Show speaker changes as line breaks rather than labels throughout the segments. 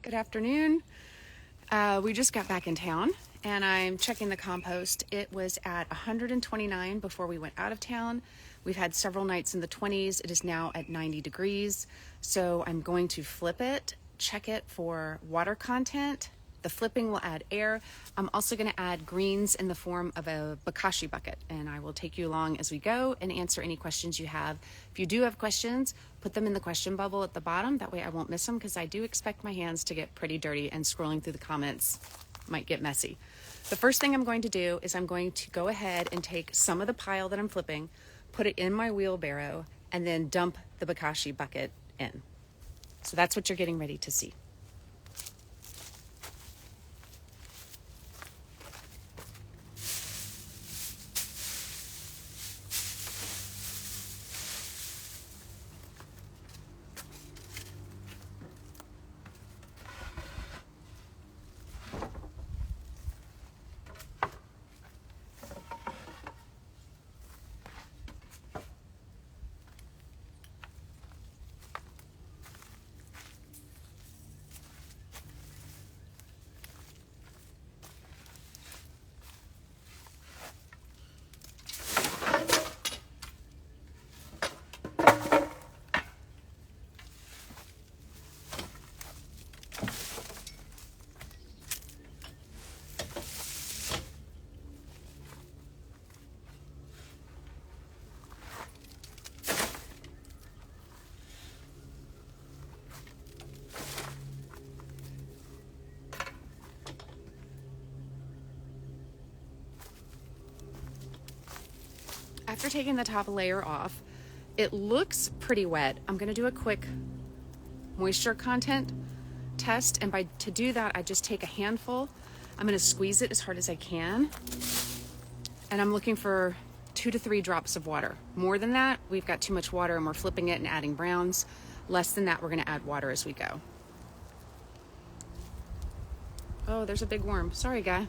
Good afternoon. We just got back in town and I'm checking the compost. It was at 129 before we went out of town. We've had several nights in the 20s. It is now at 90 degrees. So I'm going to flip it, check it for water content. The flipping will add air. I'm also going to add greens in the form of a Bokashi bucket, and I will take you along as we go and answer any questions you have. If you do have questions, put them in the question bubble at the bottom. That way I won't miss them, because I do expect my hands to get pretty dirty and scrolling through the comments might get messy. The first thing I'm going to do is I'm going to go ahead and take some of the pile that I'm flipping, put it in my wheelbarrow, and then dump the Bokashi bucket in. So that's what you're getting ready to see. After taking the top layer off, it looks pretty wet. I'm gonna do a quick moisture content test, and to do that, I just take a handful. I'm gonna squeeze it as hard as I can, and I'm looking for 2 to 3 drops of water. More than that, we've got too much water and we're flipping it and adding browns. Less than that, we're gonna add water as we go. Oh, there's a big worm. Sorry, guy.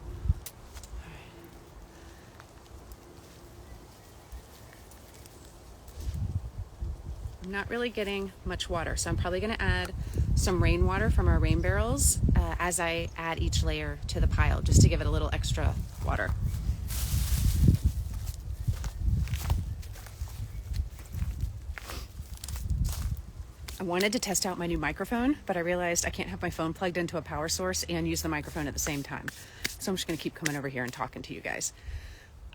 I'm not really getting much water, so I'm probably going to add some rainwater from our rain barrels as I add each layer to the pile, just to give it a little extra water. I wanted to test out my new microphone, but I realized I can't have my phone plugged into a power source and use the microphone at the same time. So I'm just going to keep coming over here and talking to you guys.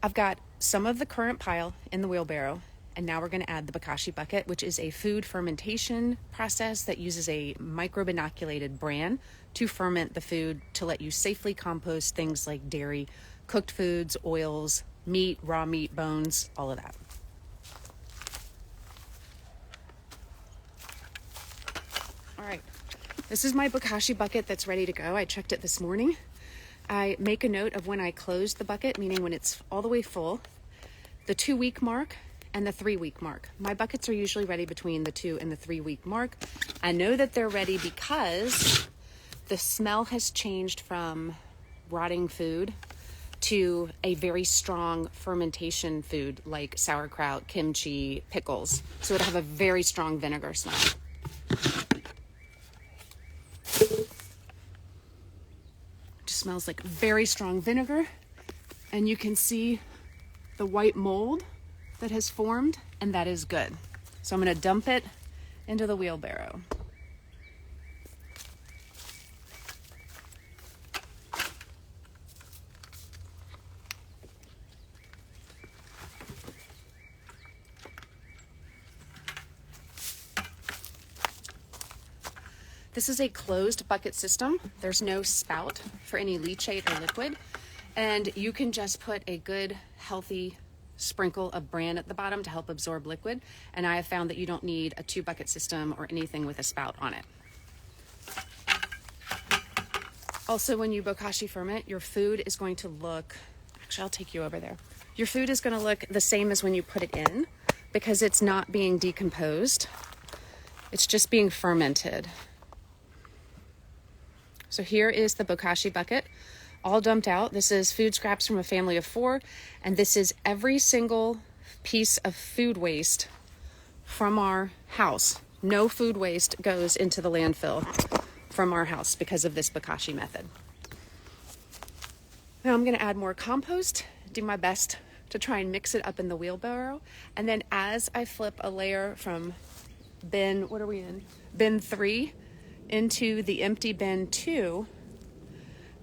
I've got some of the current pile in the wheelbarrow. And now we're going to add the Bokashi bucket, which is a food fermentation process that uses a microbe-inoculated bran to ferment the food to let you safely compost things like dairy, cooked foods, oils, meat, raw meat, bones, all of that. All right, this is my Bokashi bucket that's ready to go. I checked it this morning. I make a note of when I close the bucket, meaning when it's all the way full, the 2-week mark, and the 3-week mark. My buckets are usually ready between the 2 and the 3-week mark. I know that they're ready because the smell has changed from rotting food to a very strong fermentation food like sauerkraut, kimchi, pickles. So it'll have a very strong vinegar smell. It just smells like very strong vinegar, and you can see the white mold that has formed, and that is good. So I'm going to dump it into the wheelbarrow. This is a closed bucket system. There's no spout for any leachate or liquid, and you can just put a good, healthy sprinkle of bran at the bottom to help absorb liquid, and I have found that you don't need a 2-bucket system or anything with a spout on it. Also, when you Bokashi ferment, your food is going to look, actually I'll take you over there. Your food is going to look the same as when you put it in, because it's not being decomposed. It's just being fermented. So here is the Bokashi bucket, all dumped out. This is food scraps from a family of 4, and this is every single piece of food waste from our house. No food waste goes into the landfill. from our house because of this Bokashi method. Now I'm going to add more compost, do my best to try and mix it up in the wheelbarrow. And then as I flip a layer from bin, what are we in? Bin 3 into the empty bin 2,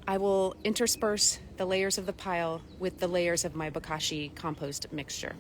I will intersperse the layers of the pile with the layers of my Bokashi compost mixture.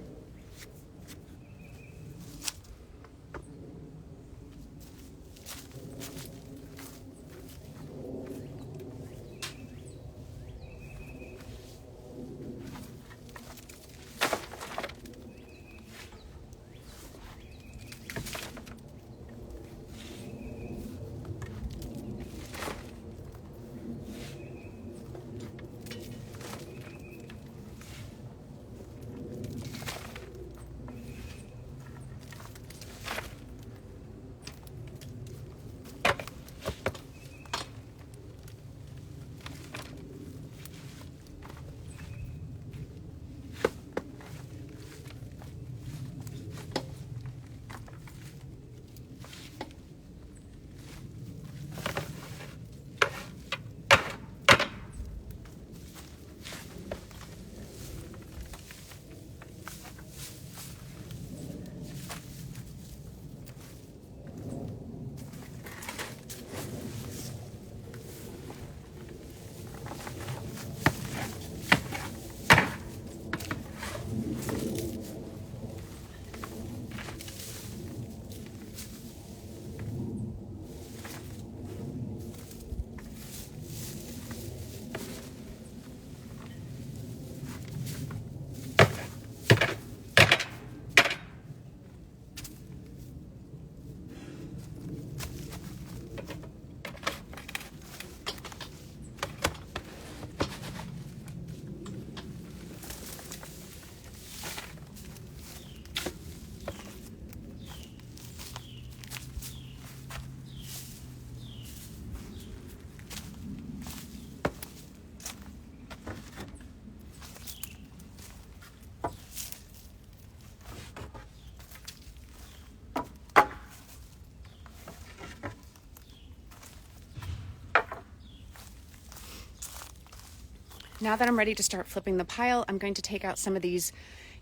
Now that I'm ready to start flipping the pile, I'm going to take out some of these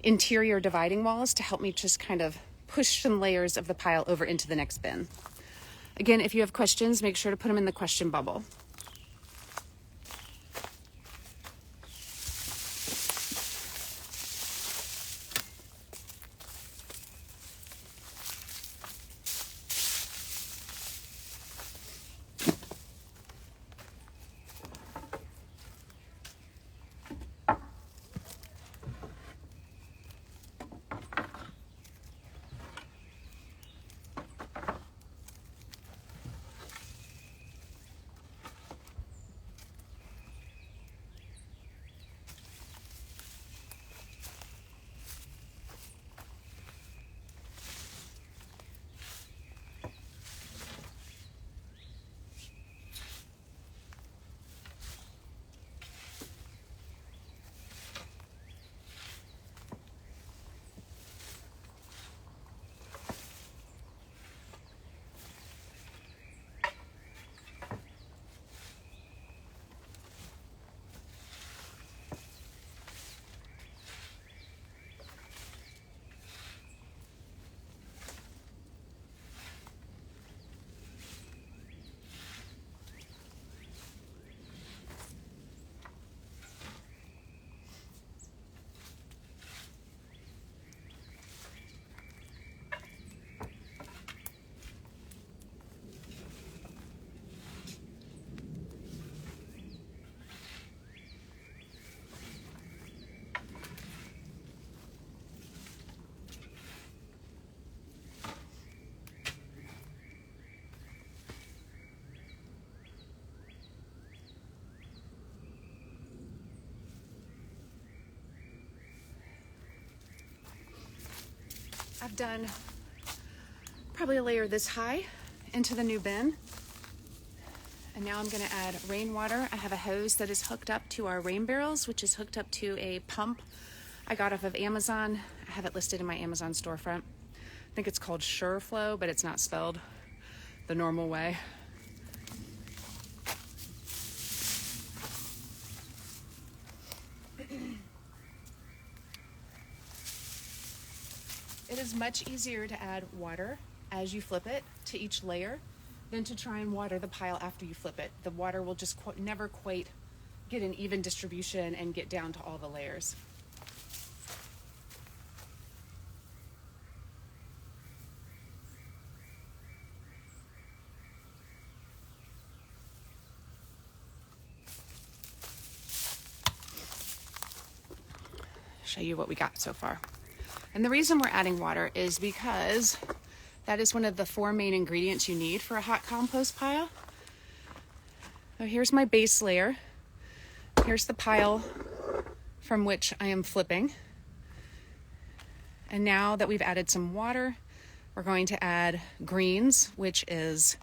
interior dividing walls to help me just kind of push some layers of the pile over into the next bin. Again, if you have questions, make sure to put them in the question bubble. I've done probably a layer this high into the new bin. And now I'm going to add rainwater. I have a hose that is hooked up to our rain barrels, which is hooked up to a pump I got off of Amazon. I have it listed in my Amazon storefront. I think it's called SureFlow, but it's not spelled the normal way. It is much easier to add water as you flip it to each layer than to try and water the pile after you flip it. The water will just never quite get an even distribution and get down to all the layers. Show you what we got so far. And the reason we're adding water is because that is one of the 4 main ingredients you need for a hot compost pile. So here's my base layer. Here's the pile from which I am flipping. And now that we've added some water, we're going to add greens, which is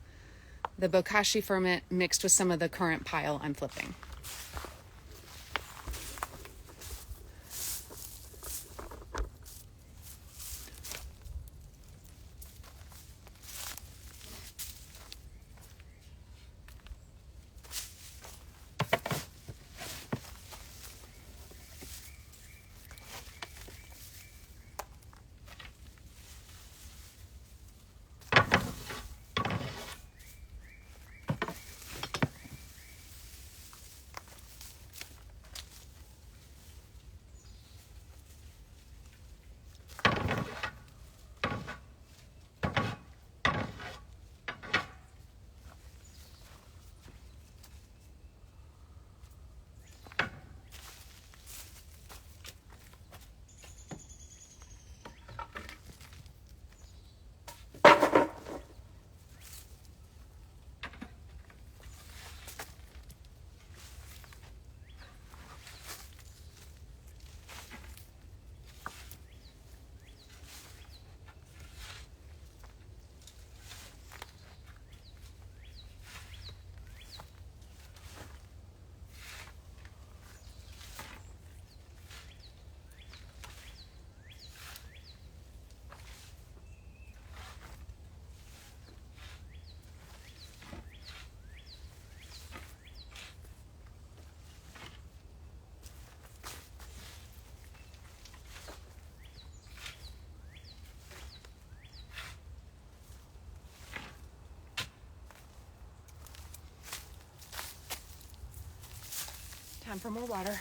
the Bokashi ferment mixed with some of the current pile I'm flipping. Time for more water.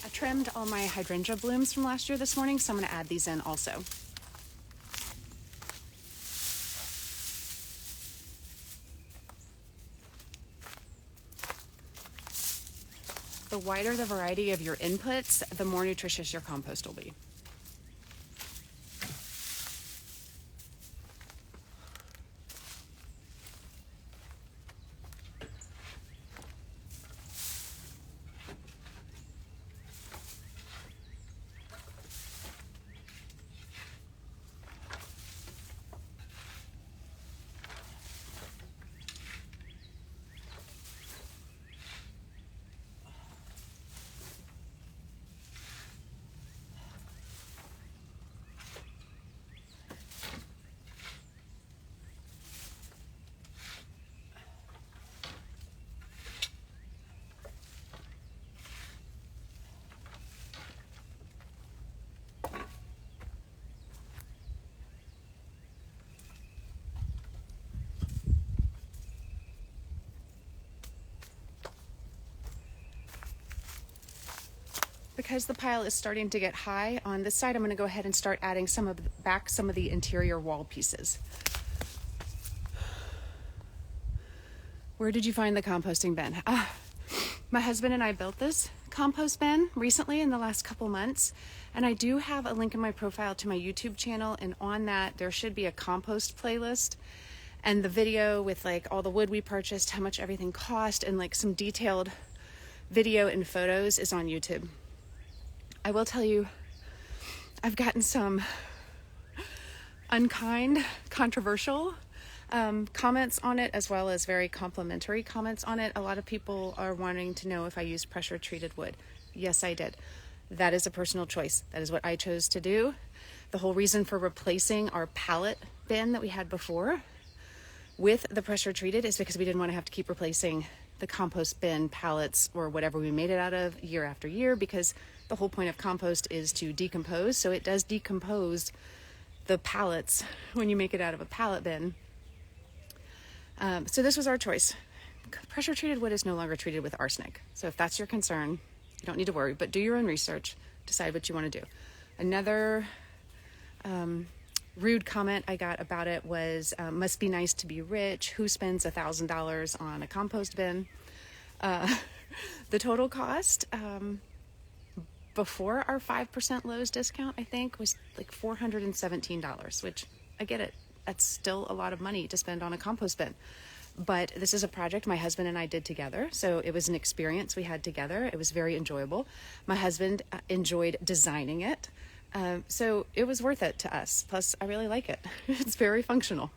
I trimmed all my hydrangea blooms from last year this morning, so I'm going to add these in also. The wider the variety of your inputs, the more nutritious your compost will be. Because the pile is starting to get high on this side, I'm going to go ahead and start adding some of the interior wall pieces. Where did you find the composting bin? My husband and I built this compost bin recently in the last couple months, and I do have a link in my profile to my YouTube channel, and on that there should be a compost playlist, and the video with like all the wood we purchased, how much everything cost, and like some detailed video and photos is on YouTube. I will tell you, I've gotten some unkind, controversial comments on it, as well as very complimentary comments on it. A lot of people are wanting to know if I used pressure treated wood. Yes, I did. That is a personal choice. That is what I chose to do. The whole reason for replacing our pallet bin that we had before with the pressure treated is because we didn't want to have to keep replacing the compost bin pallets or whatever we made it out of year after year, because the whole point of compost is to decompose. So it does decompose the pallets when you make it out of a pallet bin. So this was our choice. Pressure treated wood is no longer treated with arsenic. So if that's your concern, you don't need to worry, but do your own research, decide what you want to do. Another rude comment I got about it was, must be nice to be rich. Who spends $1,000 on a compost bin? The total cost, before our 5% Lowe's discount, I think was like $417, which I get it. That's still a lot of money to spend on a compost bin. But this is a project my husband and I did together. So it was an experience we had together. It was very enjoyable. My husband enjoyed designing it. So it was worth it to us. Plus, I really like it. It's very functional.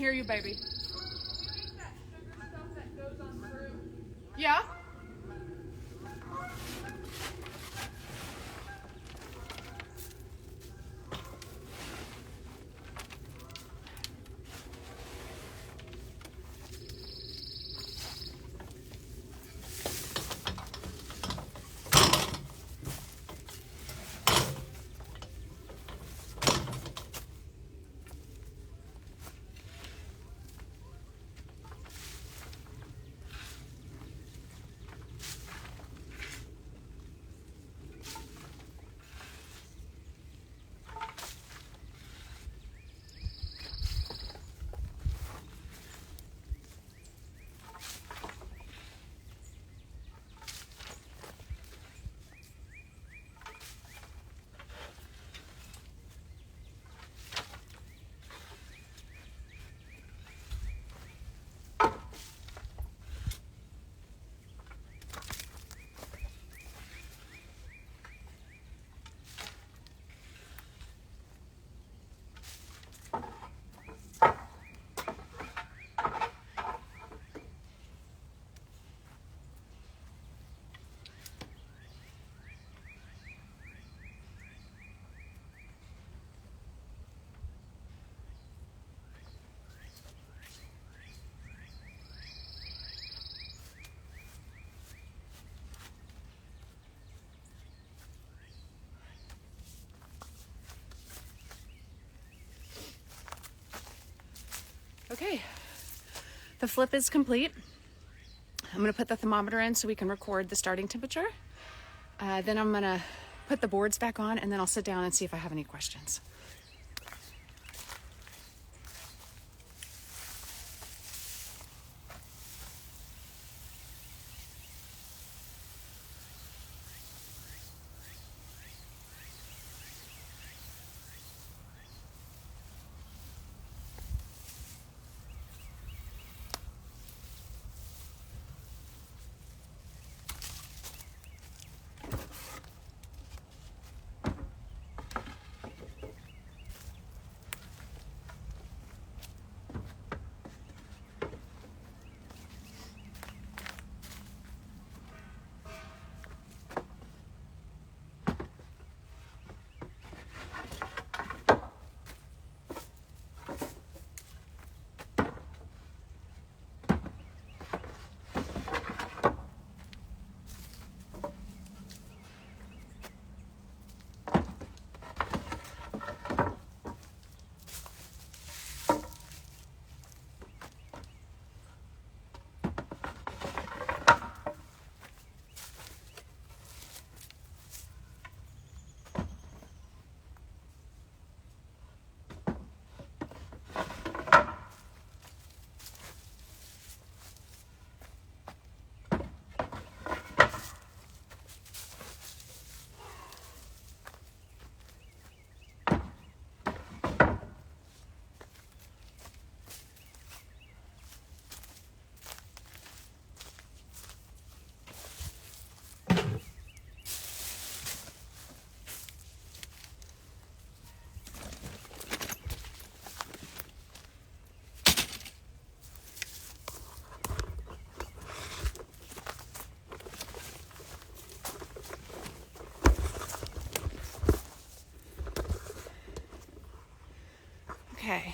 hear you, baby. Yeah? Okay, the flip is complete. I'm gonna put the thermometer in so we can record the starting temperature. Then I'm gonna put the boards back on, and then I'll sit down and see if I have any questions. Okay,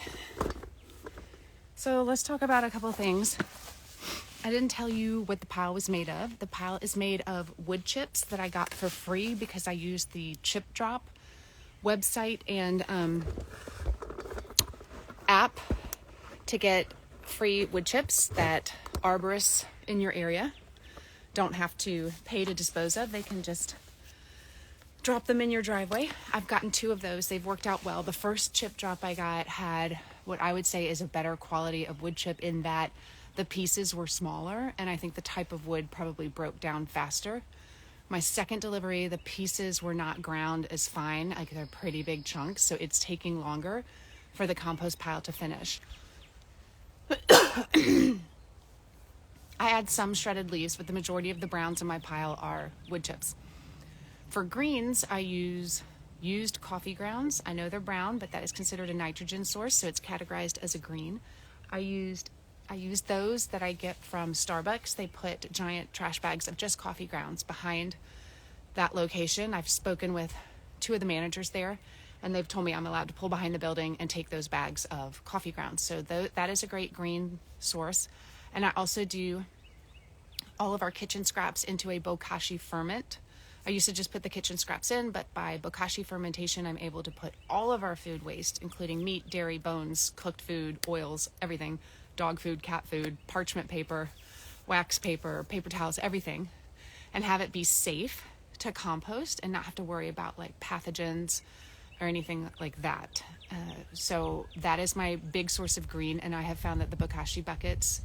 so let's talk about a couple things. I didn't tell you what the pile was made of. The pile is made of wood chips that I got for free because I used the Chip Drop website and app to get free wood chips that arborists in your area don't have to pay to dispose of. They can just drop them in your driveway. I've gotten 2 of those. They've worked out well. The first chip drop I got had what I would say is a better quality of wood chip in that the pieces were smaller, and I think the type of wood probably broke down faster. My second delivery, the pieces were not ground as fine, like they're pretty big chunks, so it's taking longer for the compost pile to finish. I add some shredded leaves, but the majority of the browns in my pile are wood chips. For greens, I use used coffee grounds. I know they're brown, but that is considered a nitrogen source, so it's categorized as a green. I used those that I get from Starbucks. They put giant trash bags of just coffee grounds behind that location. I've spoken with 2 of the managers there, and they've told me I'm allowed to pull behind the building and take those bags of coffee grounds. So that is a great green source. And I also do all of our kitchen scraps into a Bokashi ferment. I used to just put the kitchen scraps in, but by Bokashi fermentation, I'm able to put all of our food waste, including meat, dairy, bones, cooked food, oils, everything, dog food, cat food, parchment paper, wax paper, paper towels, everything, and have it be safe to compost and not have to worry about like pathogens or anything like that. So that is my big source of green, and I have found that the Bokashi buckets,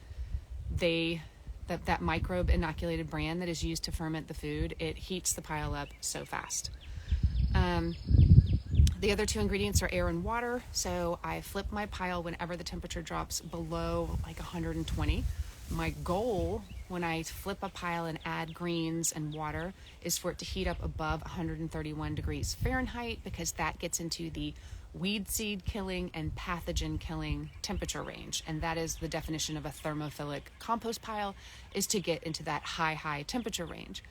that microbe inoculated bran that is used to ferment the food, it heats the pile up so fast. The other 2 ingredients are air and water. So I flip my pile whenever the temperature drops below like 120. My goal when I flip a pile and add greens and water is for it to heat up above 131 degrees Fahrenheit, because that gets into the weed seed killing and pathogen killing temperature range. And that is the definition of a thermophilic compost pile, is to get into that high temperature range.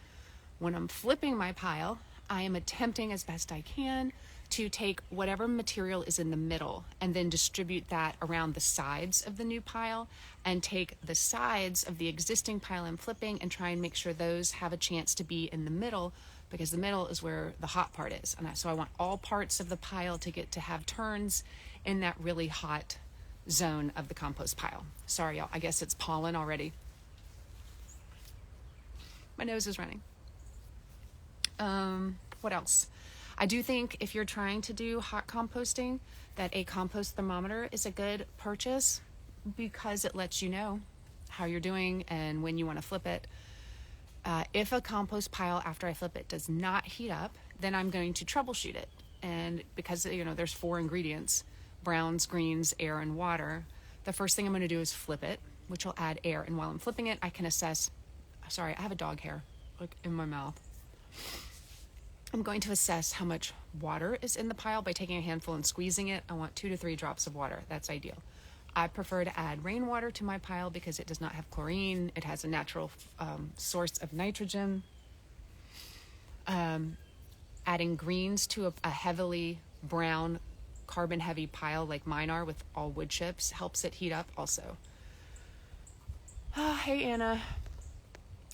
When I'm flipping my pile, I am attempting as best I can to take whatever material is in the middle and then distribute that around the sides of the new pile, and take the sides of the existing pile I'm flipping and try and make sure those have a chance to be in the middle, because the middle is where the hot part is. And so I want all parts of the pile to get to have turns in that really hot zone of the compost pile. Sorry, y'all, I guess it's pollen already. My nose is running. What else? I do think if you're trying to do hot composting, that a compost thermometer is a good purchase, because it lets you know how you're doing and when you want to flip it. If a compost pile after I flip it does not heat up, then I'm going to troubleshoot it. And because, there's 4 ingredients, browns, greens, air, and water, the first thing I'm going to do is flip it, which will add air. And while I'm flipping it, I can assess, sorry, I have a dog hair like in my mouth. I'm going to assess how much water is in the pile by taking a handful and squeezing it. I want 2 to 3 drops of water. That's ideal. I prefer to add rainwater to my pile because it does not have chlorine. It has a natural source of nitrogen. Adding greens to a heavily brown, carbon-heavy pile like mine are with all wood chips helps it heat up also. Hey, Anna.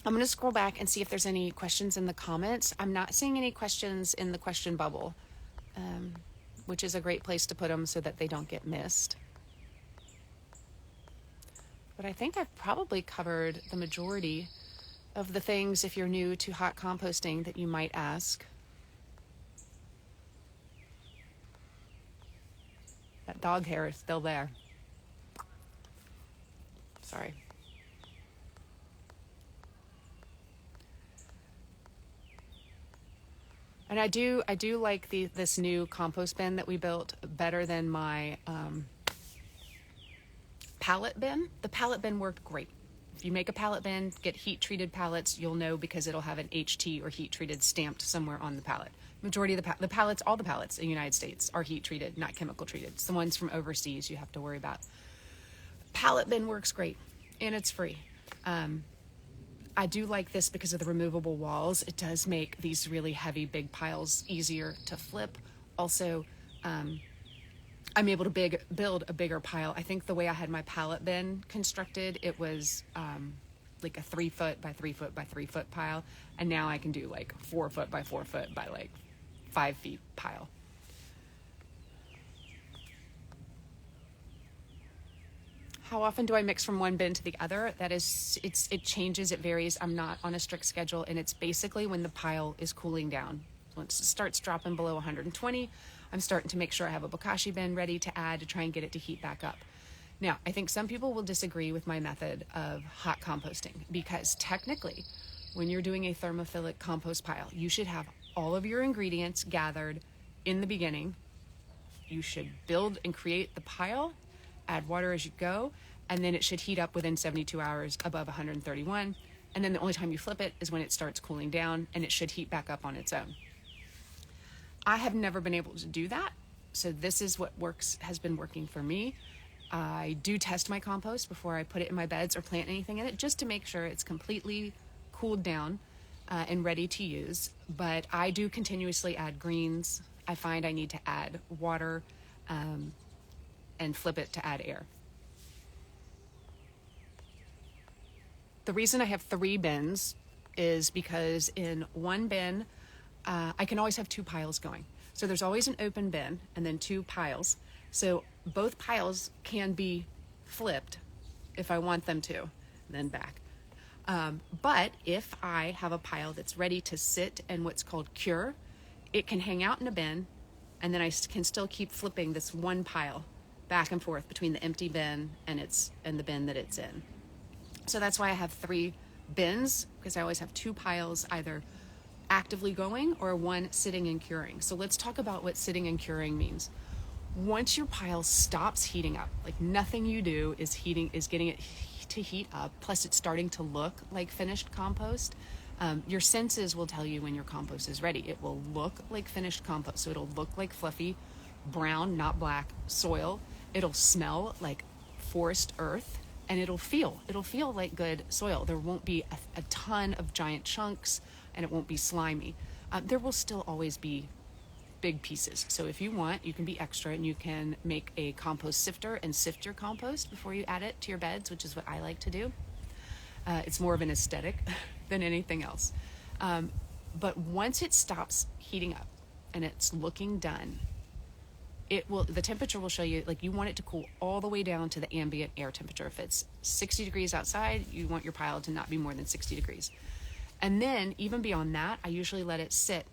I'm going to scroll back and see if there's any questions in the comments. I'm not seeing any questions in the question bubble, which is a great place to put them so that they don't get missed. But I think I've probably covered the majority of the things, if you're new to hot composting, that you might ask. That dog hair is still there. Sorry. And I do like this new compost bin that we built better than my pallet bin. The pallet bin worked great. If you make a pallet bin, get heat treated pallets, you'll know because it'll have an HT or heat treated stamped somewhere on the pallet. Majority of the pallets, all the pallets in the United States are heat treated, not chemical treated. It's the ones from overseas you have to worry about. Pallet bin works great, and it's free. I do like this because of the removable walls. It does make these really heavy, big piles easier to flip. Also, I'm able to build a bigger pile. I think the way I had my pallet bin constructed, it was like a 3 foot by 3 foot by 3 foot pile. And now I can do like 4 foot by 4 foot by like 5 feet pile. How often do I mix from one bin to the other? It changes, it varies. I'm not on a strict schedule, and it's basically when the pile is cooling down. Once it starts dropping below 120, I'm starting to make sure I have a Bokashi bin ready to add to try and get it to heat back up. Now, I think some people will disagree with my method of hot composting, because technically, when you're doing a thermophilic compost pile, you should have all of your ingredients gathered in the beginning. You should build and create the pile, add water as you go, and then it should heat up within 72 hours above 131. And then the only time you flip it is when it starts cooling down, and it should heat back up on its own. I have never been able to do that, so this is what has been working for me. I do test my compost before I put it in my beds or plant anything in it, just to make sure it's completely cooled down and ready to use. But I do continuously add greens. I find I need to add water and flip it to add air. The reason I have 3 bins is because in one bin, I can always have 2 piles going. So there's always an open bin and then 2 piles. So both piles can be flipped if I want them to, then back. But if I have a pile that's ready to sit and what's called cure, it can hang out in a bin, and then I can still keep flipping this one pile back and forth between the empty bin and the bin that it's in. So that's why I have 3 bins, because I always have 2 piles either actively going or one sitting and curing. So let's talk about what sitting and curing means. Once your pile stops heating up, like nothing you do is getting it to heat up, plus it's starting to look like finished compost. Your senses will tell you when your compost is ready. It will look like finished compost. So it'll look like fluffy, brown, not black soil. It'll smell like forest earth, and it'll feel like good soil. There won't be a ton of giant chunks, and it won't be slimy. There will still always be big pieces. So if you want, you can be extra and you can make a compost sifter and sift your compost before you add it to your beds, which is what I like to do. It's more of an aesthetic than anything else. But once it stops heating up and it's looking done, the temperature will show you, like, you want it to cool all the way down to the ambient air temperature. If it's 60 degrees outside, you want your pile to not be more than 60 degrees. And then even beyond that, I usually let it sit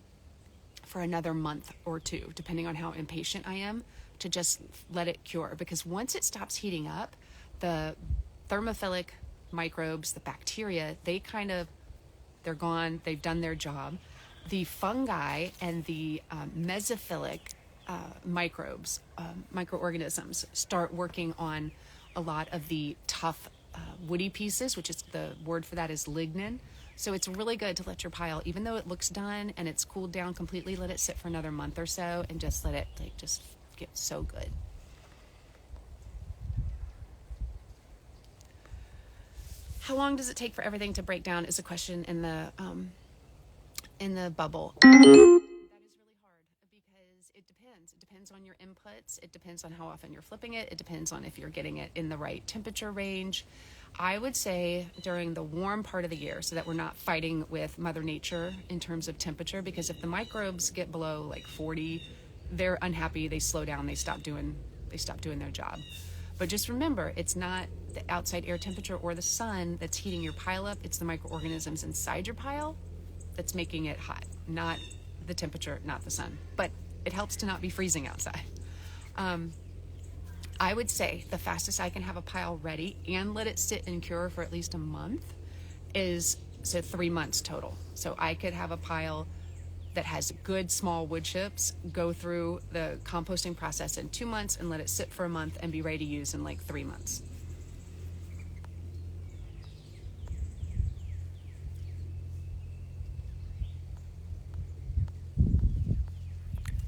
for another month or 2, depending on how impatient I am, to just let it cure. Because once it stops heating up, the thermophilic microbes, the bacteria, they're gone, they've done their job. The fungi and the mesophilic microbes, microorganisms, start working on a lot of the tough woody pieces, which is, the word for that is lignin. So it's really good to let your pile, even though it looks done and it's cooled down completely, let it sit for another month or so and just let it just get so good. How long does it take for everything to break down is a question in the bubble. That is really hard because it depends. It depends on your inputs. It depends on how often you're flipping it. It depends on if you're getting it in the right temperature range. I would say during the warm part of the year, so that we're not fighting with Mother Nature in terms of temperature, because if the microbes get below like 40, they're unhappy, they slow down, they stop doing their job. But just remember, it's not the outside air temperature or the sun that's heating your pile up, it's the microorganisms inside your pile that's making it hot, not the temperature, not the sun. But it helps to not be freezing outside. I would say the fastest I can have a pile ready and let it sit and cure for at least a month is 3 months total. So I could have a pile that has good small wood chips, go through the composting process in 2 months and let it sit for a month and be ready to use in like 3 months.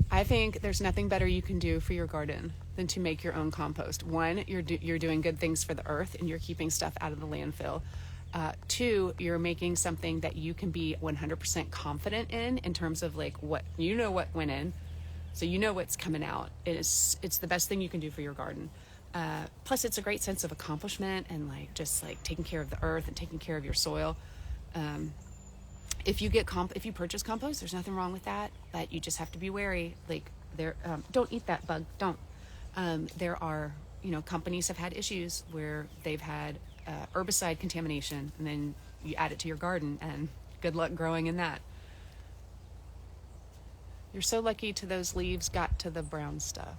I think there's nothing better you can do for your garden than to make your own compost. 1, you're doing good things for the earth and you're keeping stuff out of the landfill. 2, you're making something that you can be 100% confident in terms of like what went in, so you know what's coming out. It's the best thing you can do for your garden. Plus, it's a great sense of accomplishment and just taking care of the earth and taking care of your soil. If you purchase compost, there's nothing wrong with that, but you just have to be wary. Don't eat that bug. Don't. There are, companies have had issues where they've had herbicide contamination, and then you add it to your garden, and good luck growing in that. You're so lucky those leaves got to the brown stuff.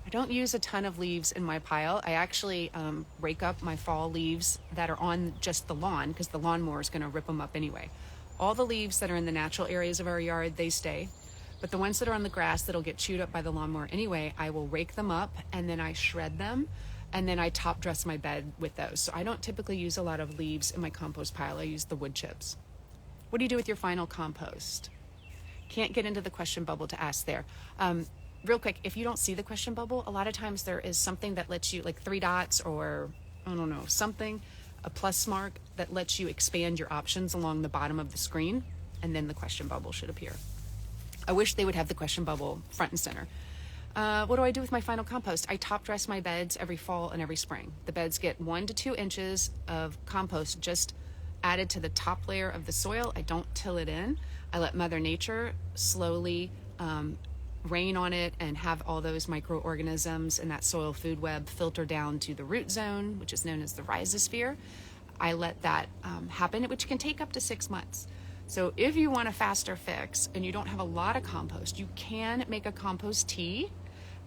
I don't use a ton of leaves in my pile. I actually rake up my fall leaves that are on just the lawn, because the lawnmower is going to rip them up anyway. All the leaves that are in the natural areas of our yard, they stay. But the ones that are on the grass that'll get chewed up by the lawnmower anyway, I will rake them up and then I shred them, and then I top dress my bed with those. So I don't typically use a lot of leaves in my compost pile. I use the wood chips. What do you do with your final compost? can't get into the question bubble to ask there. Real quick, if you don't see the question bubble, a lot of times there is something that lets you, like 3 dots or, I don't know, something, a plus mark that lets you expand your options along the bottom of the screen, and then the question bubble should appear. I wish they would have the question bubble front and center. What do I do with my final compost? I top dress my beds every fall and every spring. The beds get 1 to 2 inches of compost just added to the top layer of the soil. I don't till it in. I let Mother Nature slowly rain on it and have all those microorganisms in that soil food web filter down to the root zone, which is known as the rhizosphere. I let that happen, which can take up to 6 months. So if you want a faster fix and you don't have a lot of compost, you can make a compost tea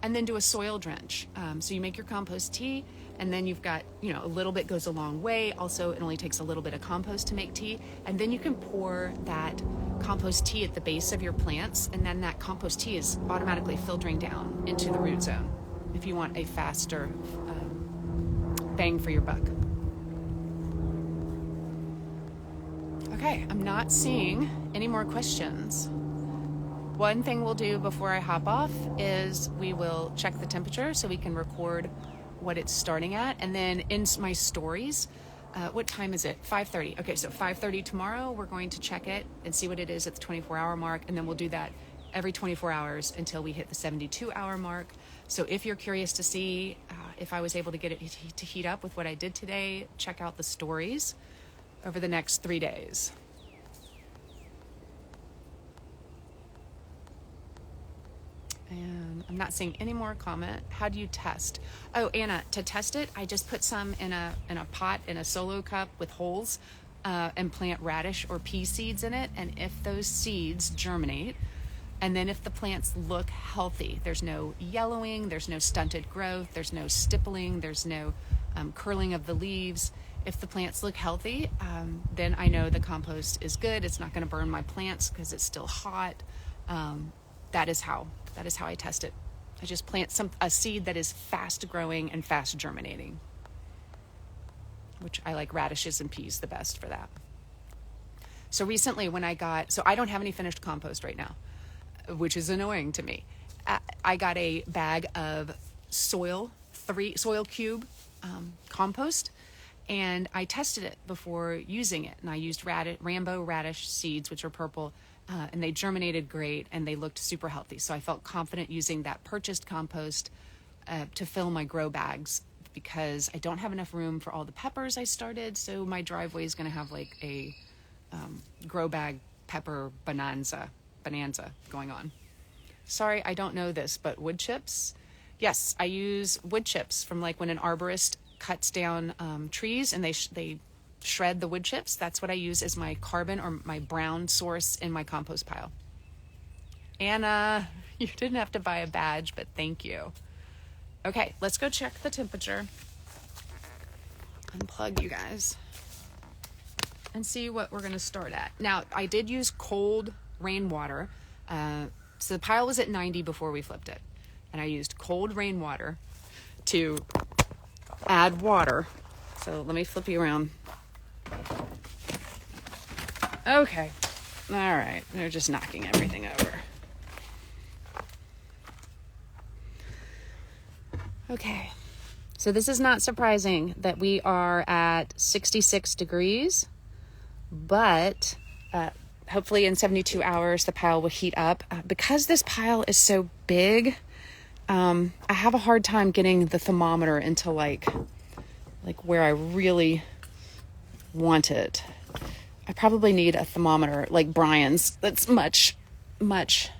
and then do a soil drench. So you make your compost tea, and then you've got, a little bit goes a long way. Also, it only takes a little bit of compost to make tea. And then you can pour that compost tea at the base of your plants, and then that compost tea is automatically filtering down into the root zone if you want a faster bang for your buck. Okay, I'm not seeing any more questions. One thing we'll do before I hop off is we will check the temperature so we can record what it's starting at. And then in my stories, what time is it? 5:30. Okay, so 5:30 tomorrow, we're going to check it and see what it is at the 24-hour mark. And then we'll do that every 24 hours until we hit the 72-hour mark. So if you're curious to see if I was able to get it to heat up with what I did today, check out the stories over the next 3 days. And I'm not seeing any more comment. How do you test? Oh, Anna, to test it, I just put some in a pot in a solo cup with holes and plant radish or pea seeds in it. And if those seeds germinate, and then if the plants look healthy, there's no yellowing, there's no stunted growth, there's no stippling, there's no curling of the leaves. If the plants look healthy, then I know the compost is good. It's not going to burn my plants because it's still hot. That is how I test it. I just plant a seed that is fast growing and fast germinating, which I like radishes and peas the best for that. So recently so I don't have any finished compost right now, which is annoying to me. I got a bag of soil cube compost, and I tested it before using it. And I used Rambo radish seeds, which are purple, and they germinated great and they looked super healthy. So I felt confident using that purchased compost to fill my grow bags, because I don't have enough room for all the peppers I started. So my driveway is going to have like a grow bag pepper bonanza going on. Sorry, I don't know this, but wood chips. Yes, I use wood chips from like when an arborist cuts down trees and they shred the wood chips. That's what I use as my carbon or my brown source in my compost pile. Anna, you didn't have to buy a badge, but thank you. Okay, let's go check the temperature. Unplug you guys and see what we're going to start at. Now, I did use cold rainwater. So the pile was at 90 before we flipped it. And I used cold rainwater to add water. So let me flip you around. Okay. All right. They're just knocking everything over. Okay. So this is not surprising that we are at 66 degrees, but hopefully in 72 hours the pile will heat up. Because this pile is so big, I have a hard time getting the thermometer into like where I really want it. I probably need a thermometer like Brian's that's much, much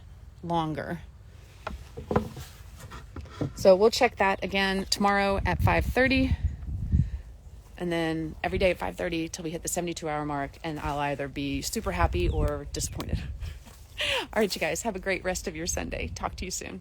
longer. So we'll check that again tomorrow at 5:30, and then every day at 5:30 till we hit the 72-hour mark, and I'll either be super happy or disappointed. All right, you guys, have a great rest of your Sunday. Talk to you soon.